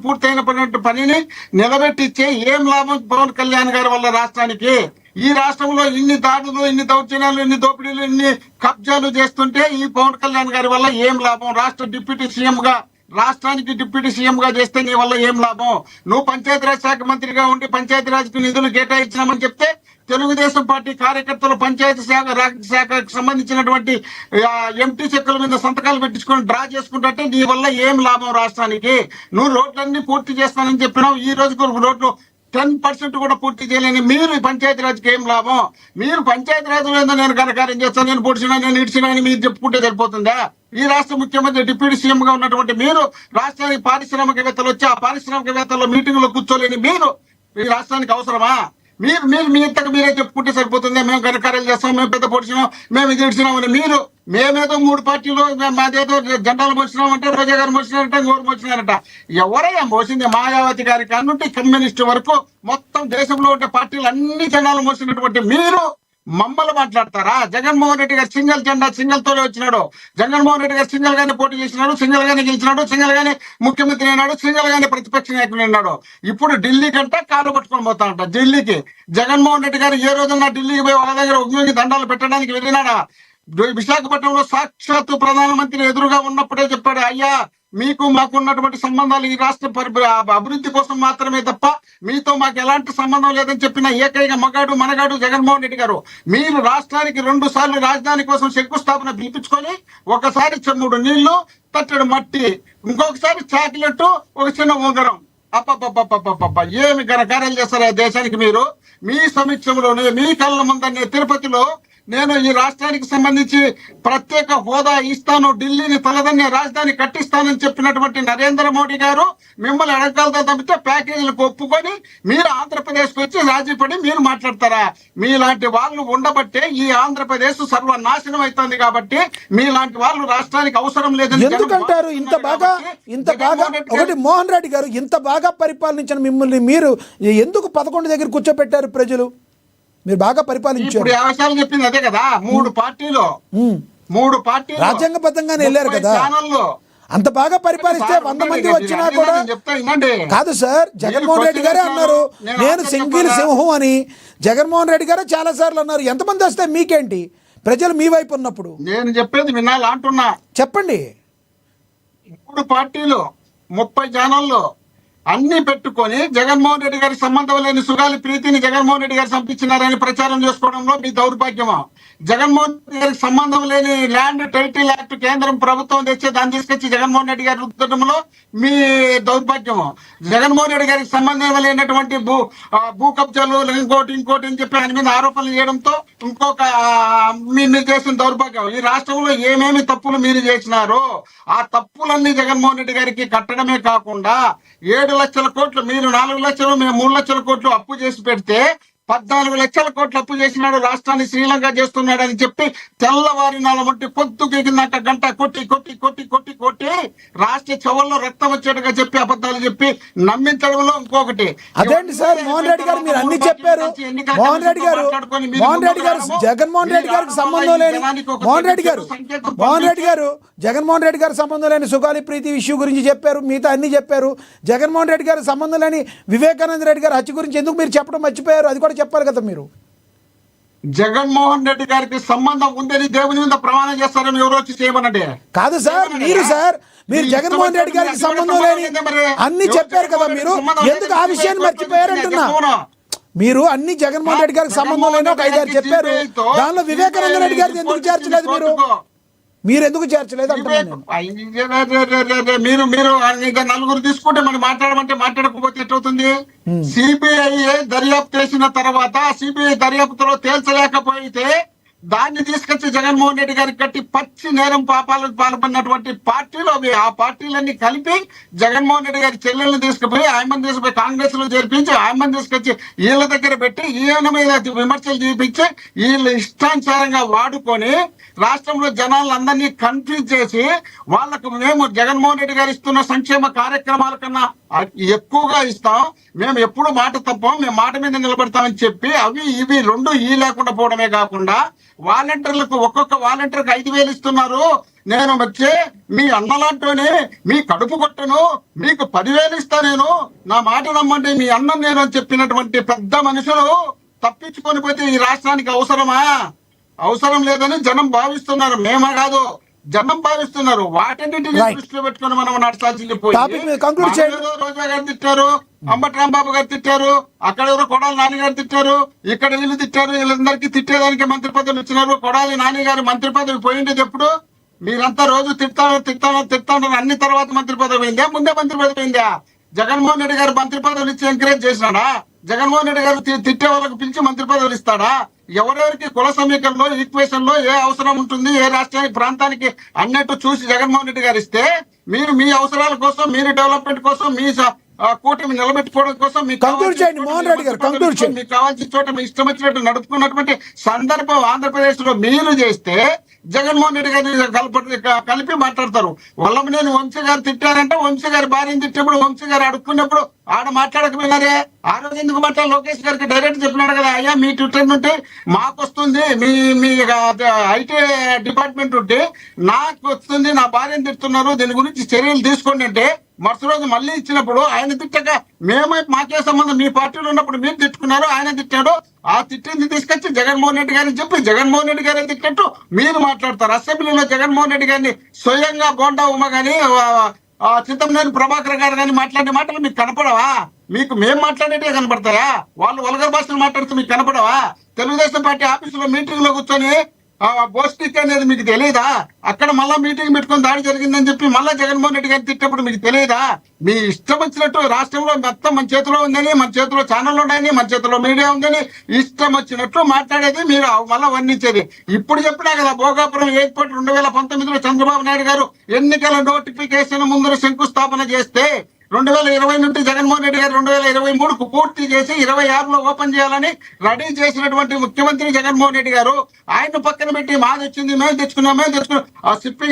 పూర్తయినటువంటి పనిని నిలబెట్టిచ్చే ఏం లాభం పవన్ కళ్యాణ్ గారి వల్ల రాష్ట్రానికి? ఈ రాష్ట్రంలో ఇన్ని దాడులు, ఇన్ని దౌర్జన్యాలు, ఇన్ని దోపిడీలు, ఇన్ని కబ్జాలు చేస్తుంటే ఈ పవన్ కళ్యాణ్ గారి వల్ల ఏం లాభం? రాష్ట్రానికి డిప్యూటీ సీఎం గా చేస్తే నీ వల్ల ఏం లాభం? నువ్వు పంచాయతీరాజ్ శాఖ మంత్రిగా ఉండి పంచాయతీరాజ్కి నిధులు కేటాయించినామని చెప్తే తెలుగుదేశం పార్టీ కార్యకర్తలు పంచాయతీ శాఖకు సంబంధించినటువంటి ఎంటీ చెక్కుల మీద సంతకాలు పెట్టించుకొని డ్రా చేసుకుంటే నీ వల్ల ఏం లాభం రాష్ట్రానికి? నువ్వు రోడ్లన్నీ పూర్తి చేస్తానని చెప్పినావు, ఈ రోజుకు రోడ్లు 10% కూడా పూర్తి చేయలేని మీరు పంచాయతీరాజ్కి ఏం లాభం? మీరు పంచాయతీరాజ్ ఏదో నేను ఘనకార్యం చేస్తాను, నేను పొడిచినా, నేను ఇడిచినా అని మీరు చెప్పుకుంటే సరిపోతుందా? ఈ రాష్ట్ర ముఖ్యమంత్రి డిప్యూటీ సీఎం గా ఉన్నటువంటి మీరు రాష్ట్రానికి పారిశ్రామికవేత్తలు వచ్చి ఆ పారిశ్రామికవేత్తల్లో మీటింగ్ లో కూర్చోలేని మీరు ఈ రాష్ట్రానికి అవసరమా? మీరు మీరు మీ ఇంతకు మీరే చెప్పుకుంటే సరిపోతుంది. మేము ఘనకార్యాలు చేస్తాం, మేము పెద్ద పొడిచినాం, మేము ఇది ఇడిచినామని. మేమేదో 3 పార్టీలు మాదేదో జెండాలు మోసినాం అంటే రోజా గారు మోసినారంట, ఇంకోరు మోసినారంట. ఎవరయ్యా మోసింది? మాయావతి గారి కానుండి కమ్యూనిస్టు వరకు మొత్తం దేశంలో ఉండే పార్టీలు అన్ని జెండాలు మోసినటువంటి మీరు మమ్మల్ని మాట్లాడతారా? జగన్మోహన్ రెడ్డి గారు సింగిల్ జెండా సింగిల్ తోనే వచ్చినాడు. జగన్మోహన్ రెడ్డి గారు సింగిల్ గానే పోటీ చేసినాడు, సింగిల్ గానే గెలిచినాడు, సింగిల్ గానే ముఖ్యమంత్రి అయినాడు, సింగిల్ గానే ప్రతిపక్ష నాయకుడు అయినాడు. ఇప్పుడు ఢిల్లీ కంటే కాలు పట్టుకొని పోతాడంట ఢిల్లీకి. జగన్మోహన్ రెడ్డి గారు ఏ రోజున్నా ఢిల్లీకి పోయి వాళ్ళ దగ్గర ఉద్యోగి దండాలు పెట్టడానికి వెళ్ళినాడా? విశాఖపట్నంలో సాక్షాత్తు ప్రధానమంత్రి ఎదురుగా ఉన్నప్పుడే చెప్పాడు, అయ్యా మీకు మాకున్నటువంటి సంబంధాలు ఈ రాష్ట్ర అభివృద్ధి కోసం మాత్రమే తప్ప మీతో మాకు ఎలాంటి సంబంధం లేదని చెప్పిన ఏకైక మనగాడు జగన్మోహన్ రెడ్డి గారు. మీరు రాష్ట్రానికి 2 సార్లు రాజధాని కోసం శంకుస్థాపన పిలిపించుకొని ఒకసారి చెమ్ముడు నీళ్లు, తట్టడు మట్టి, ఇంకొకసారి చాక్లెట్, ఒక చిన్న ఉంగరం. అప్ప ఏమి ఘనకార్యాలు చేస్తారు దేశానికి మీరు? మీ సమీక్షంలోనే మీ కళ్ళ ముందనే తిరుపతిలో నేను ఈ రాష్ట్రానికి సంబంధించి ప్రత్యేక హోదా ఇస్తాను, ఢిల్లీని తలదన్నే రాజధాని కట్టిస్తానని చెప్పినటువంటి నరేంద్ర మోడీ గారు మిమ్మల్ని అడగాలతో తప్పితే ప్యాకేజీలకు ఒప్పుకొని మీరు ఆంధ్రప్రదేశ్కి వచ్చి రాజీపడి మీరు మాట్లాడతారా? మీలాంటి వాళ్ళు ఉండబట్టే ఈ ఆంధ్రప్రదేశ్ సర్వనాశనం అవుతుంది. కాబట్టి మీలాంటి వాళ్ళు రాష్ట్రానికి అవసరం లేదని ఎందుకంటారు? ఇంత బాగా ఒకటి మోహన్ రెడ్డి గారు ఇంత బాగా పరిపాలించిన మిమ్మల్ని మీరు ఎందుకు 11 దగ్గర కూర్చోబెట్టారు ప్రజలు? మీరు బాగా పరిపాలించారు. వ్యవసాయం చెప్పింది అదే కదా. 3 పార్టీలు రాజ్యాంగబద్ధంగానే వెళ్ళారు కదా. అంత బాగా పరిపాలిస్తే 100 మంది వచ్చినా కూడా కాదు సార్. జగన్మోహన్ రెడ్డి గారే అన్నారు నేను సింగిల్ సింహం అని. జగన్మోహన్ రెడ్డి గారే చాలా సార్లు అన్నారు. ఎంతమంది వస్తే మీకేంటి? ప్రజలు మీ వైపు ఉన్నప్పుడు నేను చెప్పేది వినాలి అంటున్నా. చెప్పండి. 3 పార్టీలు 30 ఛానళ్ళు అన్ని పెట్టుకొని జగన్మోహన్ రెడ్డి గారి సంబంధం లేని సుగాలి ప్రీతిని జగన్మోహన్ రెడ్డి గారు పంపించినారని ప్రచారం చేసుకోవడంలో మీ దౌర్భాగ్యమా? జగన్మోహన్ రెడ్డి గారికి సంబంధం లేని ల్యాండ్ టైటిల్ యాక్ట్ కేంద్రం ప్రభుత్వం తెచ్చి దాన్ని తీసుకొచ్చి జగన్మోహన్ రెడ్డి గారి రుద్దడంలో మీ దౌర్భాగ్యము. జగన్మోహన్ రెడ్డి గారికి సంబంధం లేనటువంటి భూ కబ్జాలు ఇంకోటి అని చెప్పి ఆయన మీద ఆరోపణలు చేయడంతో ఇంకొక మీరు చేసిన దౌర్భాగ్యం. ఈ రాష్ట్రంలో ఏమేమి తప్పులు మీరు చేసినారో ఆ తప్పులన్నీ జగన్మోహన్ రెడ్డి గారికి కట్టడమే కాకుండా 7 లక్షల కోట్లు, మీరు 4 లక్షలు, మేము 3 లక్షల కోట్లు అప్పు చేసి పెడితే 14 లక్షల కోట్లు అప్పు చేసినాడు, రాష్ట్రాన్ని శ్రీలంక చేస్తున్నాడని చెప్పి తెల్లవారి 4 పొద్దుకెగినాక గంట కొట్టి రాష్ట్ర చెవుల్లో రక్తం వచ్చేట్టుగా చెప్పి అబద్ధాలు చెప్పి నమ్మించడంలో ఇంకొకటి. అదేంటి సార్ మోహన్ రెడ్డి గారు మీరు అన్ని చెప్పారు. మోహన్ రెడ్డి గారు జగన్మోహన్ రెడ్డి గారికి సంబంధం లేని జగన్మోహన్ రెడ్డి గారు సంబంధం లేని సుగాలి ప్రీతి ఇష్యూ గురించి చెప్పారు, మిగతా అన్ని చెప్పారు. జగన్మోహన్ రెడ్డి గారు సంబంధం లేని వివేకానంద రెడ్డి గారు హత్య గురించి ఎందుకు మీరు చెప్పడం మర్చిపోయారు? అది కూడా చెప్పారు కదా మీరు. జగన్మోహన్ రెడ్డి గారికి సంబంధం ఉందని దేవుని మీద ప్రమాణం చేస్తారని ఎవరు వచ్చి చేయమనండి? కాదు సార్, మీరు జగన్మోహన్ రెడ్డి గారికి సంబంధం లేని అన్ని చెప్పారు కదా. మీరు ఎందుకు ఆ విషయాన్ని మర్చిపోయారంటున్నా? మీరు అన్ని జగన్మోహన్ రెడ్డి గారికి సంబంధం లేని ఒక 5-6 చెప్పారు. దానిలో వివేకానంద రెడ్డి గారికి ఎందుకు చేర్చలేదు? మీరు ఎందుకు చేర్చలేదు అంటున్నాను. మీరు ఇంకా 4 తీసుకుంటే మనం మాట్లాడమంటే మాట్లాడకపోతే ఎట్లవుతుంది? సిబిఐ దర్యాప్తు చేసిన తర్వాత సిబిఐ దర్యాప్తులో తేల్చలేకపోతే దాన్ని తీసుకొచ్చి జగన్మోహన్ రెడ్డి గారికి కట్టి పచ్చి నేరం పాపాలకు పాల్పడినటువంటి పార్టీలు అవి. ఆ పార్టీలన్నీ కలిపి జగన్మోహన్ రెడ్డి గారి చెల్లెల్ని తీసుకుపోయి ఆయమ్మని తీసుకుపోయి కాంగ్రెస్ లో చేర్పించి ఆయమ్మని తీసుకొచ్చి వీళ్ళ దగ్గర పెట్టి ఈయన మీద విమర్శలు చూపించి వీళ్ళు ఇష్టానుసారంగా వాడుకొని రాష్ట్రంలో జనాలందరినీ కన్ఫ్యూజ్ చేసి వాళ్ళకు మేము జగన్మోహన్ రెడ్డి గారు ఇస్తున్న సంక్షేమ కార్యక్రమాల కన్నా ఎక్కువగా ఇస్తాం, మేము ఎప్పుడు మాట తప్పం, మేము మాట మీద నిలబడతామని చెప్పి అవి ఇవి రెండు ఈ లేకుండా పోవడమే కాకుండా వాలంటీర్లకు ఒక్కొక్క వాలంటీర్కి 5,000 ఇస్తున్నారు. నేను వచ్చి మీ అన్నలాంటోనే మీ కడుపు కొట్టను, మీకు 10,000 ఇస్తా, నేను నా మాట నమ్మండి మీ అన్నం నేను అని చెప్పినటువంటి పెద్ద మనుషులు తప్పించుకొని పోతే ఈ రాష్ట్రానికి అవసరమా? అవసరం లేదని జనం భావిస్తున్నారు, మేమా కాదు, జనం భావిస్తున్నారు. వాటన్నిటిని దృష్టిలో పెట్టుకుని మనం నడచాల్సింది పోయి రోజా గారు తిట్టారు, అంబటి రాంబాబు గారు తిట్టారు, అక్కడ ఎవరో కొడాలి నాని గారు తిట్టారు, ఇక్కడ వీళ్ళు తిట్టారు, వీళ్ళందరికీ తిట్టేదానికి మంత్రి పదవులు ఇచ్చినారు. కొడాలి నాని గారు మంత్రి పదవి పోయిండేది ఎప్పుడు? మీరంతా రోజు తిడతాను అన్ని తర్వాత మంత్రి పదవి అయిందా, ముందే మంత్రి పదవి అయిందా? జగన్మోహన్ రెడ్డి గారు మంత్రి పదవులు ఇచ్చి ఎంకరేజ్ చేసినాడా? జగన్మోహన్ రెడ్డి గారు తిట్టే వాళ్ళకు పిలిచి మంత్రి పదవులు ఇస్తాడా? ఎవరెవరికి కుల సమీకరణలో ఈక్వేషన్ లో ఏ అవసరం ఉంటుంది, ఏ రాష్ట్రానికి ప్రాంతానికి అన్నట్టు చూసి జగన్మోహన్ రెడ్డి గారు ఇస్తే, మీరు మీ అవసరాల కోసం, మీరు డెవలప్మెంట్ కోసం, మీ కూటమి నిలబెట్టుకోవడం కోసం మీకు కావాల్సిన చోట మీ ఇష్టం వచ్చినట్టు నడుపుకున్నటువంటి సందర్భం ఆంధ్రప్రదేశ్ లో మీరు చేస్తే జగన్మోహన్ రెడ్డి గారిని కలిపి మాట్లాడతారు. వల్లభనేని వంశీ గారు తిట్టారంటే వంశీ గారి భార్యను తిట్టినప్పుడు వంశీ గారు అడుక్కున్నప్పుడు ఆడ మాట్లాడకపోయినారే, ఆ రోజు ఎందుకు మాట్లాడారు? లోకేష్ గారికి డైరెక్ట్ చెప్పినాడు కదా, అయ్యా మీ ట్విట్టర్ నుండి మాకు వస్తుంది, మీ ఐటీ డిపార్ట్మెంట్ ఉంటే నాకు వస్తుంది, నా భార్యను తిడుతున్నారు, దీని గురించి చర్యలు తీసుకోండి అంటే మరుస రోజు మళ్ళీ ఇచ్చినప్పుడు ఆయన తిట్టక మాకే సంబంధం, మీ పార్టీలో ఉన్నప్పుడు మీరు తిట్టుకున్నారు, ఆయన తిట్టాడు, ఆ తిట్టింది తీసుకొచ్చి జగన్మోహన్ రెడ్డి గారిని చెప్పి జగన్మోహన్ రెడ్డి గారిని తిట్టినట్టు మీరు మాట్లాడతారు. అసెంబ్లీలో జగన్మోహన్ రెడ్డి గారిని స్వయంగా బోండా ఉమ్మ గాని చింతమనేని ప్రభాకర్ గారు కానీ మాట్లాడే మాటలు మీకు కనపడవా? మీకు మేము మాట్లాడేటే కనపడతాయా? వాళ్ళు వల్గర్ భాషలు మాట్లాడుతూ మీకు కనపడవా? తెలుగుదేశం పార్టీ ఆఫీసులో మీటింగ్ లో కూర్చొని బోస్టిక్ అనేది మీకు తెలియదా? అక్కడ మళ్ళా మీటింగ్ పెట్టుకొని దాడి జరిగిందని చెప్పి మళ్ళా జగన్మోహన్ రెడ్డి గారిని తిట్టినప్పుడు మీకు తెలియదా? మీ ఇష్టం వచ్చినట్టు రాష్ట్రంలో మొత్తం మన చేతిలో ఉందని, మన చేతిలో ఛానల్ ఉన్నాయని, మన చేతిలో మీడియా ఉందని ఇష్టం వచ్చినట్టు మాట్లాడేది మీరు మళ్ళా వర్ణించేది. ఇప్పుడు చెప్పినా కదా, భోగాపురం ఎయిర్పోర్ట్ 2019లో చంద్రబాబు నాయుడు గారు ఎన్నికల నోటిఫికేషన్ ముందర శంకుస్థాపన చేస్తే 2020 నుండి జగన్మోహన్ రెడ్డి గారు 2023కు పూర్తి చేసి 26లో ఓపెన్ చేయాలని రెడీ చేసినటువంటి ముఖ్యమంత్రి జగన్మోహన్ రెడ్డి గారు ఆయన పక్కన పెట్టి మాది వచ్చింది, మేము తెచ్చుకున్నాం, ఆ షిప్పింగ్